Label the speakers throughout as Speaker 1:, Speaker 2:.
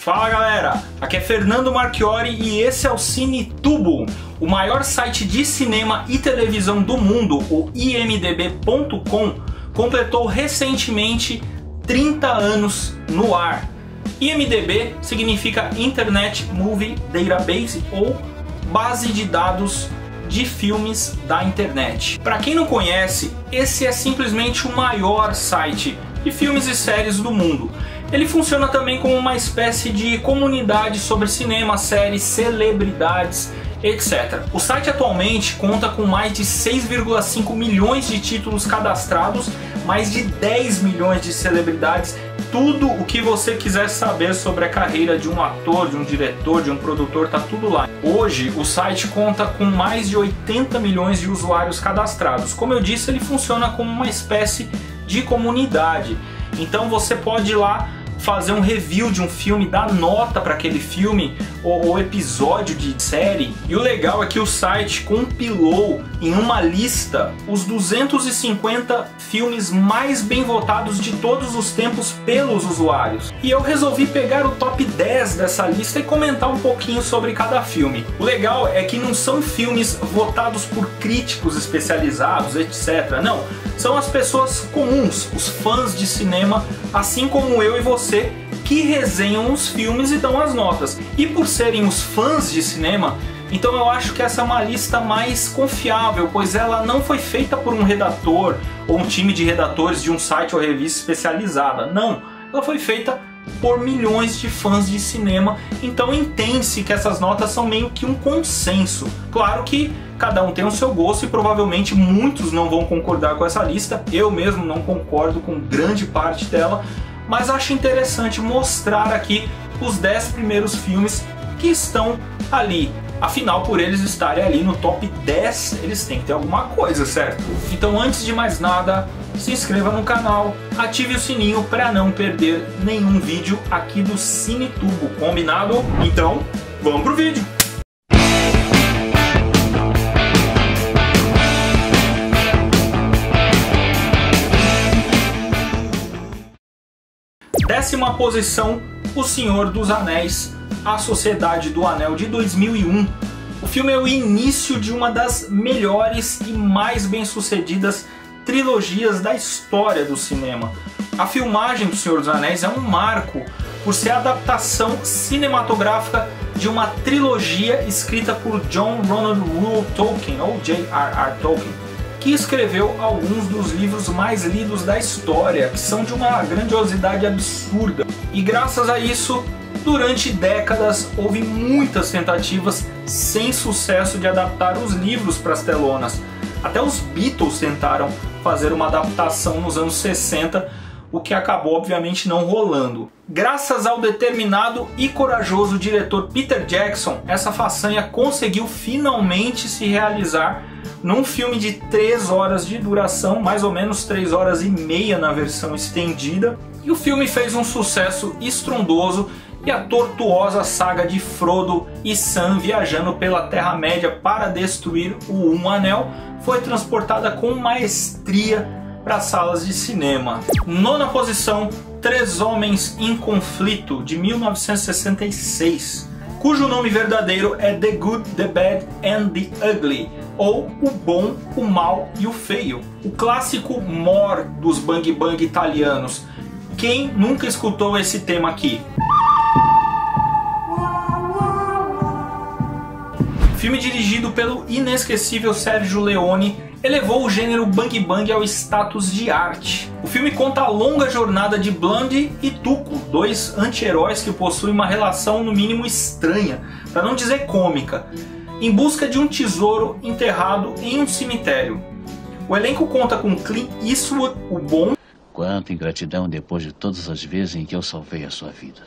Speaker 1: Fala galera, aqui é Fernando Marchiori e esse é o CineTubo, o maior site de cinema e televisão do mundo, o IMDb.com, completou recentemente 30 anos no ar. IMDb significa Internet Movie Database ou base de dados de filmes da internet. Para quem não conhece, esse é simplesmente o maior site de filmes e séries do mundo. Ele funciona também como uma espécie de comunidade sobre cinema, séries, celebridades, etc. O site atualmente conta com mais de 6,5 milhões de títulos cadastrados, mais de 10 milhões de celebridades, tudo o que você quiser saber sobre a carreira de um ator, de um diretor, de um produtor, tá tudo lá. Hoje o site conta com mais de 80 milhões de usuários cadastrados. Como eu disse, ele funciona como uma espécie de comunidade. Então você pode ir lá fazer um review de um filme, dar nota para aquele filme ou episódio de série. E o legal é que o site compilou em uma lista os 250 filmes mais bem votados de todos os tempos pelos usuários. E eu resolvi pegar o top 10 dessa lista e comentar um pouquinho sobre cada filme. O legal é que não são filmes votados por críticos especializados, etc. Não, são as pessoas comuns, os fãs de cinema, assim como eu e você, que resenham os filmes e dão as notas. E por serem os fãs de cinema, então eu acho que essa é uma lista mais confiável, pois ela não foi feita por um redator ou um time de redatores de um site ou revista especializada. Não, ela foi feita por milhões de fãs de cinema, então entende-se que essas notas são meio que um consenso. Claro que cada um tem o seu gosto e provavelmente muitos não vão concordar com essa lista, eu mesmo não concordo com grande parte dela, mas acho interessante mostrar aqui os 10 primeiros filmes que estão ali. Afinal, por eles estarem ali no top 10, eles têm que ter alguma coisa, certo? Então, antes de mais nada, se inscreva no canal, ative o sininho para não perder nenhum vídeo aqui do CineTubo, combinado? Então, vamos pro vídeo! Décima posição, O Senhor dos Anéis, A Sociedade do Anel, de 2001. O filme é o início de uma das melhores e mais bem-sucedidas trilogias da história do cinema. A filmagem do Senhor dos Anéis é um marco por ser a adaptação cinematográfica de uma trilogia escrita por John Ronald Reuel Tolkien, ou J.R.R. Tolkien, que escreveu alguns dos livros mais lidos da história, que são de uma grandiosidade absurda. E graças a isso, durante décadas, houve muitas tentativas sem sucesso de adaptar os livros para as telonas. Até os Beatles tentaram fazer uma adaptação nos anos 60, o que acabou obviamente não rolando. Graças ao determinado e corajoso diretor Peter Jackson, essa façanha conseguiu finalmente se realizar num filme de 3 horas de duração, mais ou menos 3 horas e meia na versão estendida. E o filme fez um sucesso estrondoso e a tortuosa saga de Frodo e Sam viajando pela Terra-média para destruir o Um Anel foi transportada com maestria para salas de cinema. Nona posição, Três Homens em Conflito, de 1966, cujo nome verdadeiro é The Good, The Bad and The Ugly, ou O Bom, o Mal e o Feio. O clássico more dos bang bang italianos. Quem nunca escutou esse tema aqui? Filme dirigido pelo inesquecível Sergio Leone, elevou o gênero bang bang ao status de arte. O filme conta a longa jornada de Blondie e Tuco, dois anti-heróis que possuem uma relação no mínimo estranha, para não dizer cômica, em busca de um tesouro enterrado em um cemitério. O elenco conta com Clint Eastwood, o bom.
Speaker 2: Quanta ingratidão depois de todas as vezes em que eu salvei a sua vida.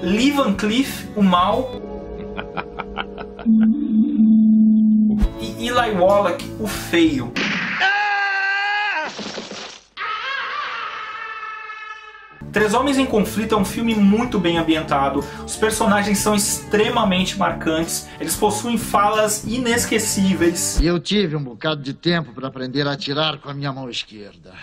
Speaker 1: Lee Van Cleef, o mal. E Eli Wallach, o feio. Três Homens em Conflito é um filme muito bem ambientado, os personagens são extremamente marcantes, eles possuem falas inesquecíveis.
Speaker 3: E eu tive um bocado de tempo para aprender a atirar com a minha mão esquerda.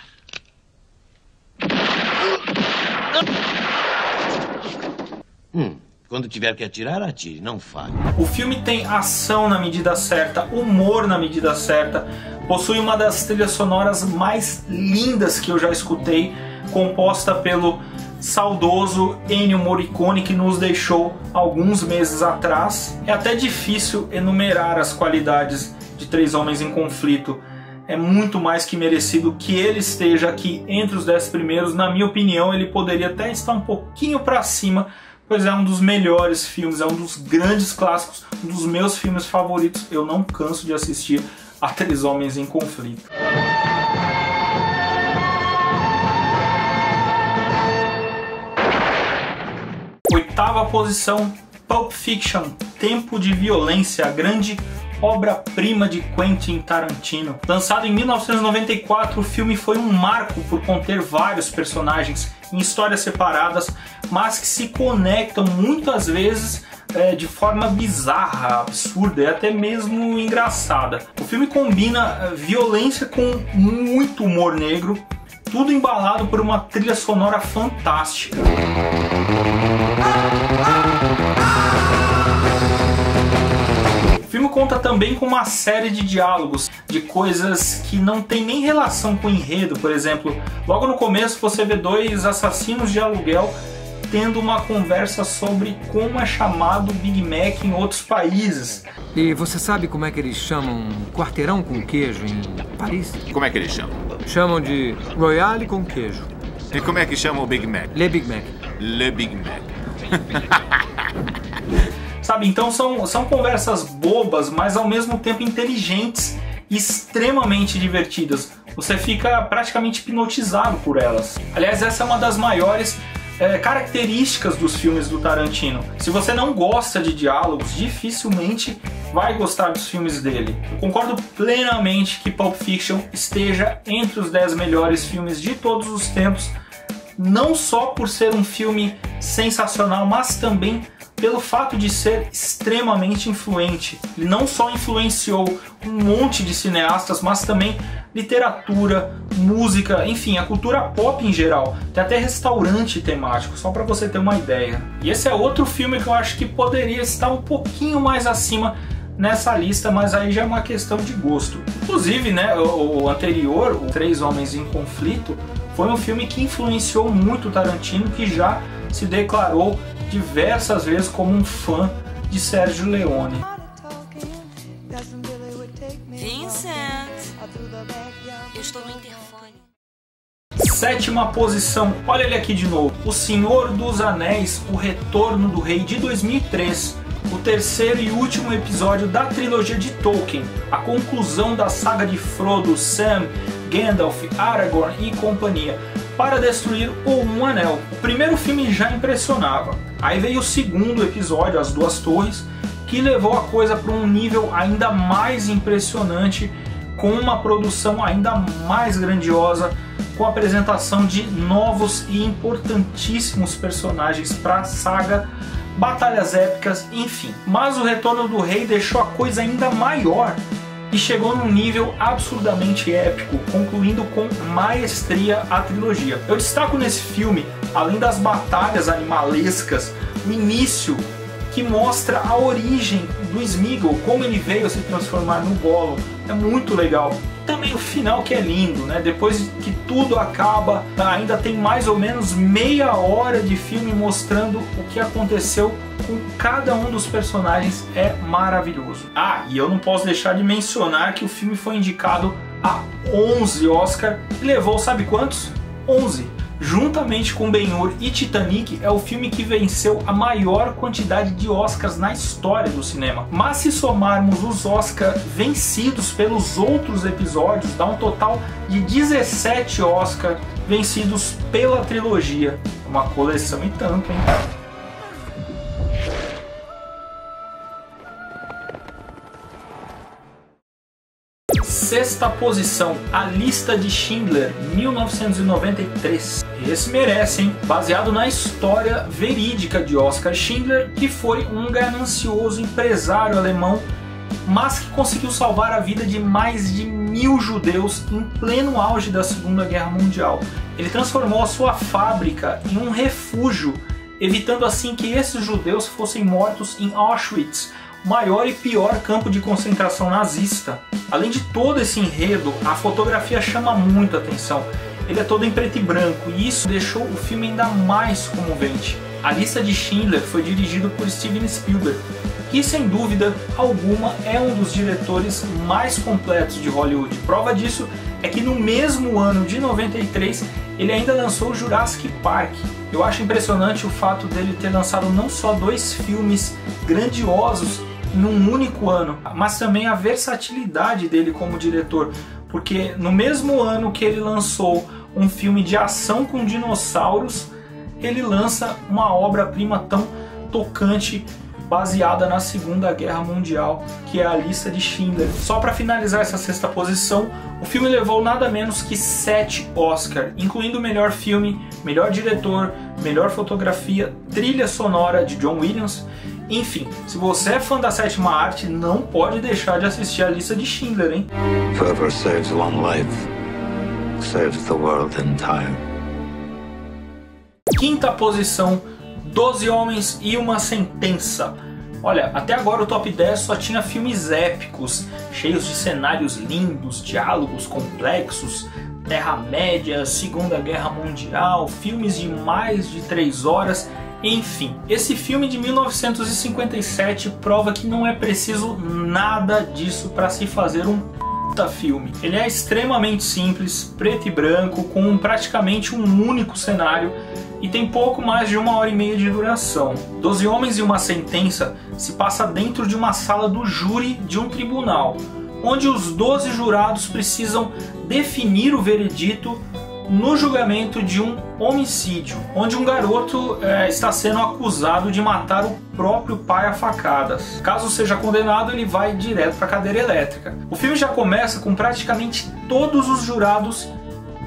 Speaker 4: Quando tiver que atirar, atire, não fale.
Speaker 1: O filme tem ação na medida certa, humor na medida certa, possui uma das trilhas sonoras mais lindas que eu já escutei, composta pelo saudoso Ennio Morricone, que nos deixou alguns meses atrás. É até difícil enumerar as qualidades de Três Homens em Conflito. É muito mais que merecido que ele esteja aqui entre os 10 primeiros. Na minha opinião, ele poderia até estar um pouquinho para cima, pois é um dos melhores filmes, é um dos grandes clássicos, um dos meus filmes favoritos. Eu não canso de assistir a Três Homens em Conflito. Oitava posição, Pulp Fiction, Tempo de Violência, a grande obra-prima de Quentin Tarantino. Lançado em 1994, o filme foi um marco por conter vários personagens em histórias separadas, mas que se conectam muitas vezes de forma bizarra, absurda e até mesmo engraçada. O filme combina violência com muito humor negro, tudo embalado por uma trilha sonora fantástica. O filme conta também com uma série de diálogos, de coisas que não tem nem relação com o enredo. Por exemplo, logo no começo você vê dois assassinos de aluguel tendo uma conversa sobre como é chamado Big Mac em outros países.
Speaker 5: E você sabe como é que eles chamam quarteirão com queijo em Paris?
Speaker 6: Como é que eles chamam?
Speaker 5: Chamam de Royale com queijo.
Speaker 6: E como é que chamam o Big Mac?
Speaker 5: Le Big Mac.
Speaker 6: Le Big Mac.
Speaker 1: Sabe, então são conversas bobas, mas ao mesmo tempo inteligentes e extremamente divertidas. Você fica praticamente hipnotizado por elas. Aliás, essa é uma das maiores características dos filmes do Tarantino. Se você não gosta de diálogos, dificilmente vai gostar dos filmes dele. Eu concordo plenamente que Pulp Fiction esteja entre os 10 melhores filmes de todos os tempos, não só por ser um filme sensacional, mas também pelo fato de ser extremamente influente. Ele não só influenciou um monte de cineastas, mas também literatura, música, enfim, a cultura pop em geral. Tem até restaurante temático, só para você ter uma ideia. E esse é outro filme que eu acho que poderia estar um pouquinho mais acima nessa lista, mas aí já é uma questão de gosto. Inclusive, né, o anterior, o Três Homens em Conflito, foi um filme que influenciou muito o Tarantino, que já se declarou diversas vezes como um fã de Sérgio Leone.
Speaker 7: Vincent, eu estou no interfone.
Speaker 1: Sétima posição, olha ele aqui de novo, O Senhor dos Anéis, O Retorno do Rei, de 2003. O terceiro e último episódio da trilogia de Tolkien, a conclusão da saga de Frodo, Sam, Gandalf, Aragorn e companhia, para destruir o Anel. O primeiro filme já impressionava. Aí veio o segundo episódio, As Duas Torres, que levou a coisa para um nível ainda mais impressionante, com uma produção ainda mais grandiosa, com a apresentação de novos e importantíssimos personagens para a saga, batalhas épicas, enfim. Mas o Retorno do Rei deixou a coisa ainda maior e chegou num nível absurdamente épico, concluindo com maestria a trilogia. Eu destaco nesse filme, além das batalhas animalescas, o início que mostra a origem do Sméagol, como ele veio a se transformar no Gollum. É muito legal. Também o final, que é lindo, né? Depois que tudo acaba, ainda tem mais ou menos meia hora de filme mostrando o que aconteceu com cada um dos personagens. É maravilhoso. Ah, e eu não posso deixar de mencionar que o filme foi indicado a 11 Oscar e levou, sabe quantos? 11. Juntamente com Ben-Hur e Titanic, é o filme que venceu a maior quantidade de Oscars na história do cinema. Mas se somarmos os Oscars vencidos pelos outros episódios, dá um total de 17 Oscars vencidos pela trilogia. Uma coleção e tanto, hein? Sexta posição, A Lista de Schindler, 1993. Esse merece, hein? Baseado na história verídica de Oskar Schindler, que foi um ganancioso empresário alemão, mas que conseguiu salvar a vida de mais de 1000 judeus em pleno auge da Segunda Guerra Mundial. Ele transformou a sua fábrica em um refúgio evitando assim que esses judeus fossem mortos em Auschwitz, o maior e pior campo de concentração nazista. Além de todo esse enredo, a fotografia chama muita atenção. Ele é todo em preto e branco e isso deixou o filme ainda mais comovente. A Lista de Schindler foi dirigido por Steven Spielberg, que sem dúvida alguma é um dos diretores mais completos de Hollywood. Prova disso é que no mesmo ano de 93 ele ainda lançou Jurassic Park. Eu acho impressionante o fato dele ter lançado não só 2 filmes grandiosos num único ano, mas também a versatilidade dele como diretor, porque no mesmo ano que ele lançou um filme de ação com dinossauros, ele lança uma obra-prima tão tocante baseada na Segunda Guerra Mundial, que é A Lista de Schindler. Só para finalizar essa 6ª posição, o filme levou nada menos que 7 Oscars, incluindo melhor filme, melhor diretor, melhor fotografia, trilha sonora de John Williams. Enfim, se você é fã da 7ª arte, não pode deixar de assistir A Lista de Schindler, hein?
Speaker 8: Whoever saves one life saves the world entire.
Speaker 1: 5ª posição, 12 Homens e uma Sentença. Olha, até agora o top 10 só tinha filmes épicos, cheios de cenários lindos, diálogos complexos, Terra-média, Segunda Guerra Mundial, filmes de mais de 3 horas, enfim. Esse filme de 1957 prova que não é preciso nada disso para se fazer um puta filme. Ele é extremamente simples, preto e branco, com praticamente um único cenário, e tem pouco mais de 1h30 de duração. 12 Homens e uma Sentença se passa dentro de uma sala do júri de um tribunal, onde os 12 jurados precisam definir o veredito no julgamento de um homicídio, onde um garoto está sendo acusado de matar o próprio pai a facadas. Caso seja condenado, ele vai direto para a cadeira elétrica. O filme já começa com praticamente todos os jurados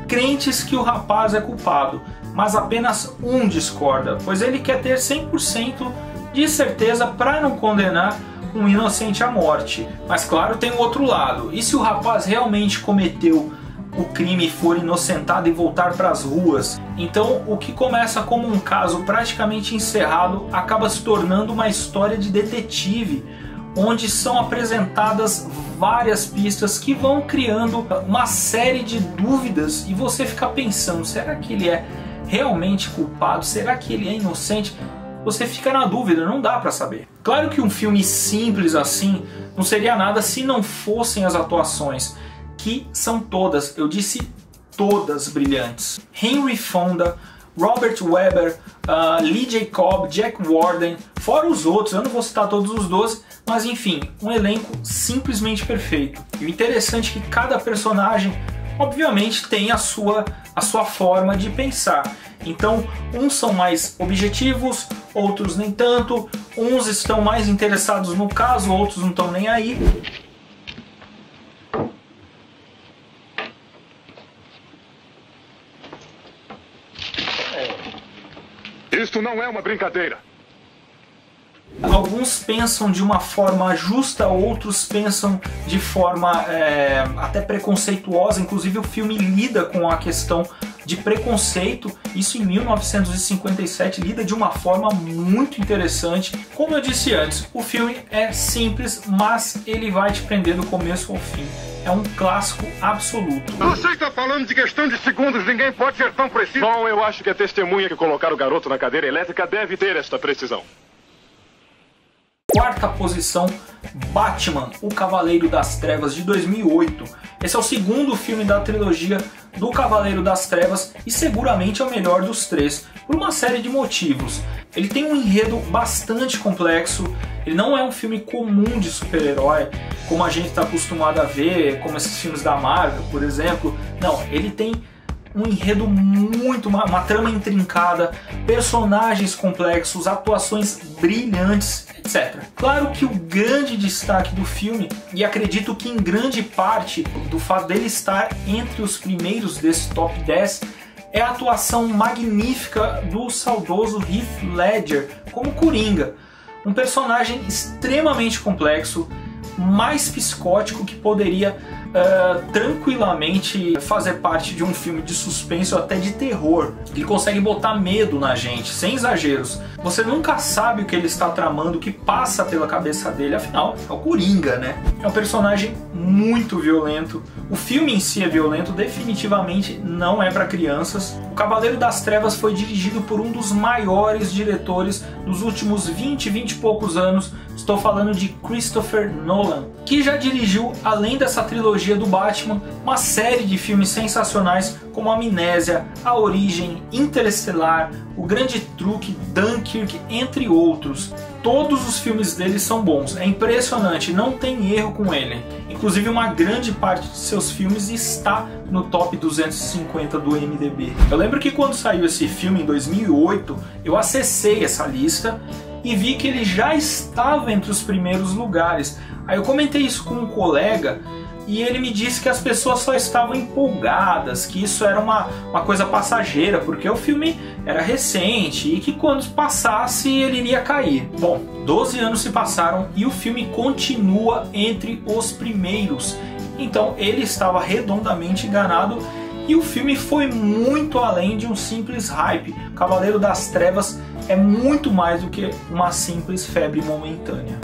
Speaker 1: crentes que o rapaz é culpado, mas apenas um discorda, pois ele quer ter 100% de certeza para não condenar um inocente à morte. Mas claro, tem o outro lado. E se o rapaz realmente cometeu o crime e for inocentado e voltar para as ruas? Então o que começa como um caso praticamente encerrado acaba se tornando uma história de detetive, onde são apresentadas várias pistas que vão criando uma série de dúvidas e você fica pensando, será que ele é realmente culpado? Será que ele é inocente? Você fica na dúvida, não dá para saber. Claro que um filme simples assim não seria nada se não fossem as atuações, que são todas, eu disse todas, brilhantes. Henry Fonda, Robert Webber, Lee Jacob, Jack Warden, fora os outros, eu não vou citar todos os 12, mas enfim, um elenco simplesmente perfeito. E o interessante é que cada personagem, obviamente, tem a sua forma de pensar. Então, uns são mais objetivos, outros nem tanto, uns estão mais interessados no caso, outros não estão nem aí.
Speaker 9: Isto não é uma brincadeira.
Speaker 1: Alguns pensam de uma forma justa, outros pensam de forma até preconceituosa. Inclusive o filme lida com a questão de preconceito, isso em 1957, lida de uma forma muito interessante. Como eu disse antes, o filme é simples, mas ele vai te prender do começo ao fim. É um clássico absoluto.
Speaker 9: Você está falando de questão de segundos, ninguém pode ser tão preciso. Bom, eu acho que a testemunha que colocar o garoto na cadeira elétrica deve ter esta precisão.
Speaker 1: 4ª posição, Batman, o Cavaleiro das Trevas, de 2008. Esse é o 2º filme da trilogia do Cavaleiro das Trevas e seguramente é o melhor dos 3, por uma série de motivos. Ele tem um enredo bastante complexo, ele não é um filme comum de super-herói, como a gente está acostumado a ver, como esses filmes da Marvel, por exemplo. Não, ele tem um enredo uma trama intrincada, personagens complexos, atuações brilhantes, etc. Claro que o grande destaque do filme, e acredito que em grande parte do fato dele estar entre os primeiros desse top 10, é a atuação magnífica do saudoso Heath Ledger como Coringa. Um personagem extremamente complexo, mais psicótico que poderia tranquilamente fazer parte de um filme de suspense ou até de terror. Ele consegue botar medo na gente, sem exageros. Você nunca sabe o que ele está tramando, o que passa pela cabeça dele, afinal, é o Coringa, né? É um personagem muito violento. O filme em si é violento, definitivamente não é para crianças. O Cavaleiro das Trevas foi dirigido por um dos maiores diretores dos últimos 20 e poucos anos. Estou falando de Christopher Nolan, que já dirigiu, além dessa trilogia do Batman, uma série de filmes sensacionais como Amnésia, A Origem, Interestelar, O Grande Truque, Dunkirk, entre outros. Todos os filmes dele são bons, é impressionante, não tem erro com ele. Inclusive uma grande parte de seus filmes está no top 250 do IMDb. Eu lembro que quando saiu esse filme em 2008, eu acessei essa lista e vi que ele já estava entre os primeiros lugares. Aí eu comentei isso com um colega e ele me disse que as pessoas só estavam empolgadas, que isso era uma coisa passageira, porque o filme era recente e que quando passasse ele iria cair. Bom, 12 anos se passaram e o filme continua entre os primeiros. Então ele estava redondamente enganado e o filme foi muito além de um simples hype. Cavaleiro das Trevas é muito mais do que uma simples febre momentânea.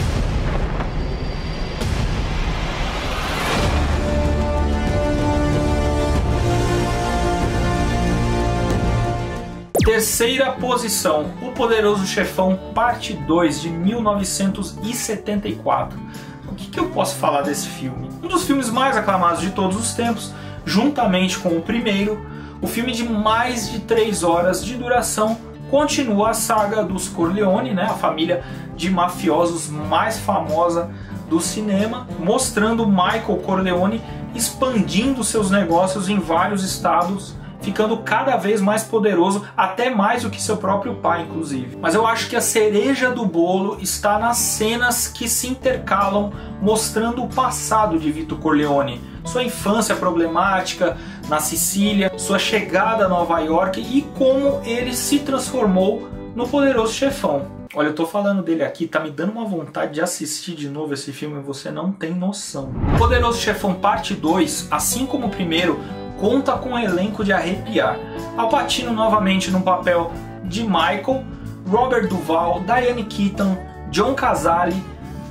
Speaker 1: Terceira posição, O Poderoso Chefão, parte 2, de 1974. O que eu posso falar desse filme? Um dos filmes mais aclamados de todos os tempos, juntamente com o primeiro. O filme de mais de 3 horas de duração continua a saga dos Corleone, né? A família de mafiosos mais famosa do cinema, mostrando Michael Corleone expandindo seus negócios em vários estados, ficando cada vez mais poderoso, até mais do que seu próprio pai, inclusive. Mas eu acho que a cereja do bolo está nas cenas que se intercalam, mostrando o passado de Vito Corleone, sua infância problemática na Sicília, sua chegada a Nova York e como ele se transformou no Poderoso Chefão. Olha, eu tô falando dele aqui, tá me dando uma vontade de assistir de novo esse filme, você não tem noção. O Poderoso Chefão parte 2, assim como o primeiro, conta com um elenco de arrepiar. Al Pacino novamente no papel de Michael, Robert Duvall, Diane Keaton, John Cazale,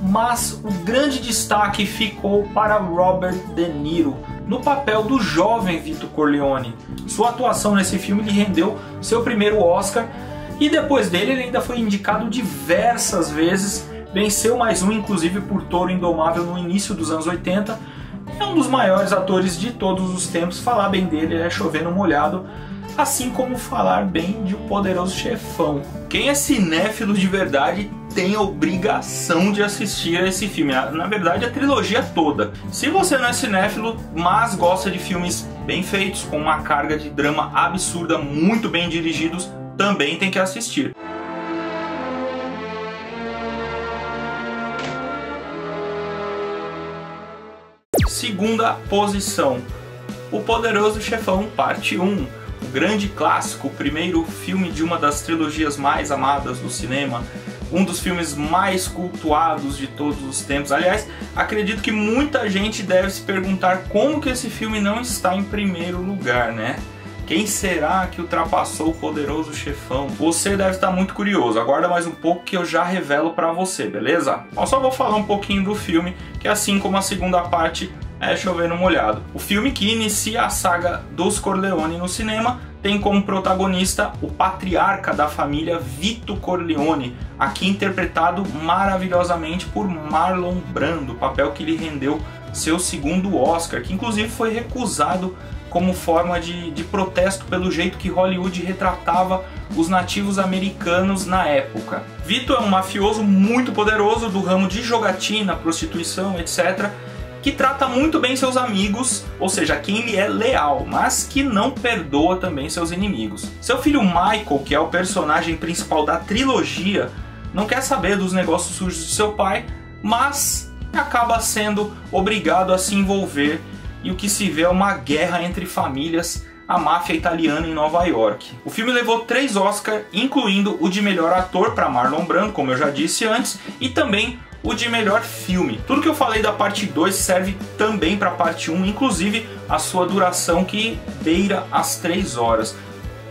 Speaker 1: mas o grande destaque ficou para Robert De Niro, no papel do jovem Vito Corleone. Sua atuação nesse filme lhe rendeu seu primeiro Oscar, e depois dele ele ainda foi indicado diversas vezes, venceu mais um inclusive por Touro Indomável no início dos anos 80, é um dos maiores atores de todos os tempos, falar bem dele é chover no molhado, assim como falar bem de O Poderoso Chefão. Quem é cinéfilo de verdade tem a obrigação de assistir a esse filme, na verdade a trilogia toda. Se você não é cinéfilo, mas gosta de filmes bem feitos, com uma carga de drama absurda, muito bem dirigidos, também tem que assistir. Segunda posição, O Poderoso Chefão, parte 1. O grande clássico, o primeiro filme de uma das trilogias mais amadas do cinema, um dos filmes mais cultuados de todos os tempos. Aliás, acredito que muita gente deve se perguntar como que esse filme não está em primeiro lugar, né? Quem será que ultrapassou O Poderoso Chefão? Você deve estar muito curioso, aguarda mais um pouco que eu já revelo pra você, beleza? Eu só vou falar um pouquinho do filme, que assim como a segunda parte é chover no molhado. O filme que inicia a saga dos Corleone no cinema tem como protagonista o patriarca da família Vito Corleone, aqui interpretado maravilhosamente por Marlon Brando, papel que lhe rendeu seu segundo Oscar, que inclusive foi recusado como forma de protesto pelo jeito que Hollywood retratava os nativos americanos na época. Vito é um mafioso muito poderoso do ramo de jogatina, prostituição, etc., que trata muito bem seus amigos, ou seja, quem lhe é leal, mas que não perdoa também seus inimigos. Seu filho Michael, que é o personagem principal da trilogia, não quer saber dos negócios sujos de seu pai, mas acaba sendo obrigado a se envolver, e o que se vê é uma guerra entre famílias, a máfia italiana em Nova York. O filme levou 3 Oscars, incluindo o de melhor ator para Marlon Brando, como eu já disse antes, e também o de melhor filme. Tudo que eu falei da parte 2 serve também para a parte 1, inclusive a sua duração que beira as 3 horas.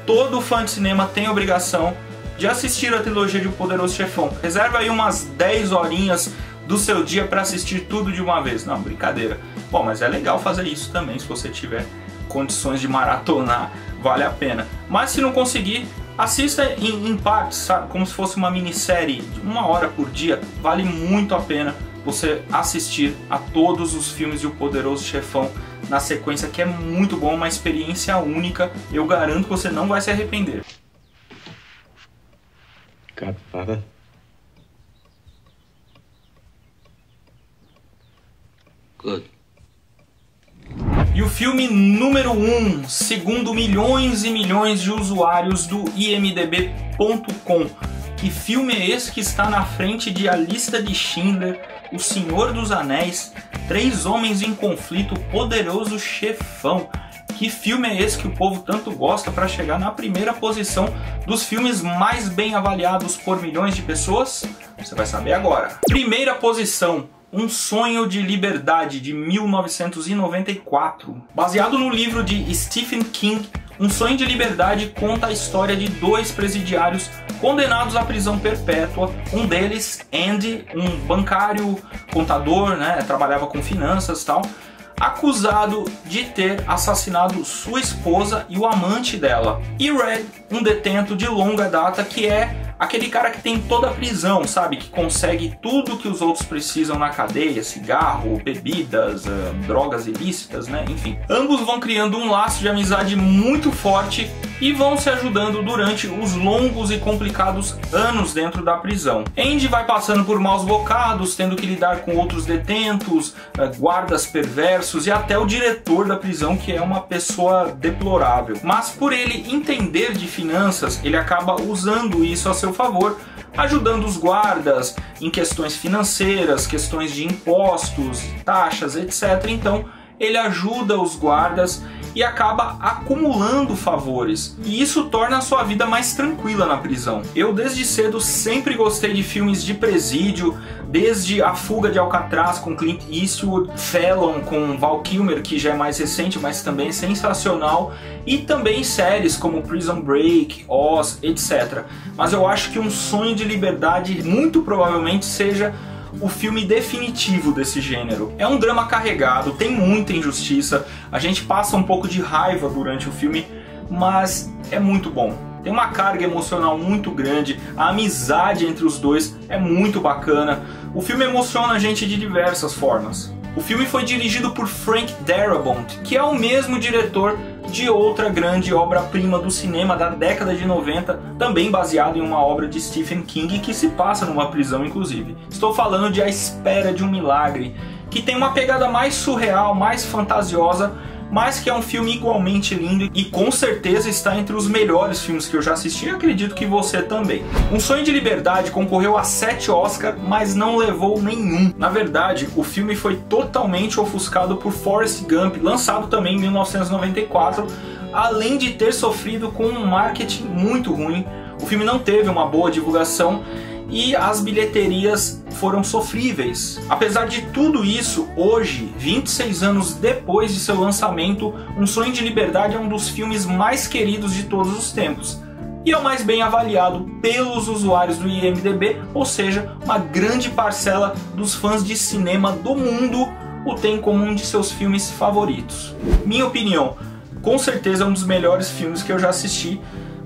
Speaker 1: Todo fã de cinema tem a obrigação de assistir a trilogia de O Poderoso Chefão. Reserva aí umas 10 horinhas do seu dia para assistir tudo de uma vez. Não, brincadeira. Bom, mas é legal fazer isso também, se você tiver condições de maratonar, vale a pena. Mas se não conseguir, assista em partes, sabe? Como se fosse uma minissérie de 1 hora por dia. Vale muito a pena você assistir a todos os filmes de O Poderoso Chefão na sequência, que é muito bom, uma experiência única. Eu garanto que você não vai se arrepender.
Speaker 8: Godfather. Good.
Speaker 1: E o filme número 1, segundo milhões e milhões de usuários do IMDb.com. Que filme é esse que está na frente de A Lista de Schindler, O Senhor dos Anéis, Três Homens em Conflito, Poderoso Chefão? Que filme é esse que o povo tanto gosta para chegar na primeira posição dos filmes mais bem avaliados por milhões de pessoas? Você vai saber agora. Primeira posição, Um Sonho de Liberdade, de 1994. Baseado no livro de Stephen King, Um Sonho de Liberdade conta a história de 2 presidiários condenados à prisão perpétua. Um deles, Andy, um bancário, contador, né, trabalhava com finanças e tal, acusado de ter assassinado sua esposa e o amante dela. E Red, um detento de longa data, que é aquele cara que tem toda a prisão, sabe? Que consegue tudo que os outros precisam na cadeia, cigarro, bebidas, drogas ilícitas, né? Enfim. Ambos vão criando um laço de amizade muito forte e vão se ajudando durante os longos e complicados anos dentro da prisão. Andy vai passando por maus bocados, tendo que lidar com outros detentos, guardas perversos e até o diretor da prisão, que é uma pessoa deplorável. Mas por ele entender de finanças, ele acaba usando isso a seu favor, ajudando os guardas em questões financeiras, questões de impostos, taxas, etc. Então ele ajuda os guardas e acaba acumulando favores. E isso torna a sua vida mais tranquila na prisão. Eu desde cedo sempre gostei de filmes de presídio, desde A Fuga de Alcatraz com Clint Eastwood, Felon com Val Kilmer, que já é mais recente, mas também é sensacional, e também séries como Prison Break, Oz, etc. Mas eu acho que Um Sonho de Liberdade muito provavelmente seja o filme definitivo desse gênero. É um drama carregado, tem muita injustiça, a gente passa um pouco de raiva durante o filme, mas é muito bom. Tem uma carga emocional muito grande, a amizade entre os dois é muito bacana. O filme emociona a gente de diversas formas. O filme foi dirigido por Frank Darabont, que é o mesmo diretor de outra grande obra-prima do cinema da década de 90, também baseado em uma obra de Stephen King que se passa numa prisão, inclusive. Estou falando de A Espera de um Milagre, que tem uma pegada mais surreal, mais fantasiosa, mas que é um filme igualmente lindo e com certeza está entre os melhores filmes que eu já assisti, e acredito que você também. Um Sonho de Liberdade concorreu a 7 Oscars, mas não levou nenhum. Na verdade, o filme foi totalmente ofuscado por Forrest Gump, lançado também em 1994, além de ter sofrido com um marketing muito ruim. O filme não teve uma boa divulgação e as bilheterias foram sofríveis. Apesar de tudo isso, hoje, 26 anos depois de seu lançamento, Um Sonho de Liberdade é um dos filmes mais queridos de todos os tempos. E é o mais bem avaliado pelos usuários do IMDb, ou seja, uma grande parcela dos fãs de cinema do mundo o tem como um de seus filmes favoritos. Minha opinião, com certeza é um dos melhores filmes que eu já assisti.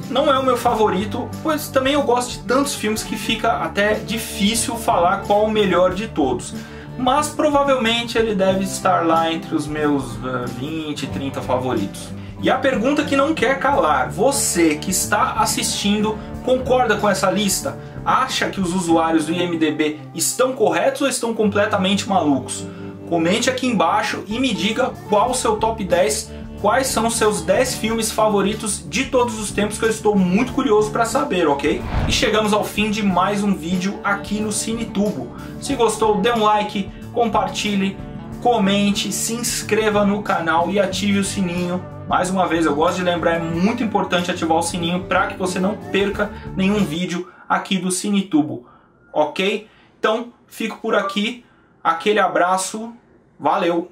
Speaker 1: Não é o meu favorito, pois também eu gosto de tantos filmes que fica até difícil falar qual o melhor de todos. Mas provavelmente ele deve estar lá entre os meus 20, 30 favoritos. E a pergunta que não quer calar, você que está assistindo, concorda com essa lista? Acha que os usuários do IMDb estão corretos ou estão completamente malucos? Comente aqui embaixo e me diga qual o seu top 10. Quais são os seus 10 filmes favoritos de todos os tempos, que eu estou muito curioso para saber, ok? E chegamos ao fim de mais um vídeo aqui no CineTubo. Se gostou, dê um like, compartilhe, comente, se inscreva no canal e ative o sininho. Mais uma vez, eu gosto de lembrar, é muito importante ativar o sininho para que você não perca nenhum vídeo aqui do CineTubo, ok? Então, fico por aqui. Aquele abraço. Valeu!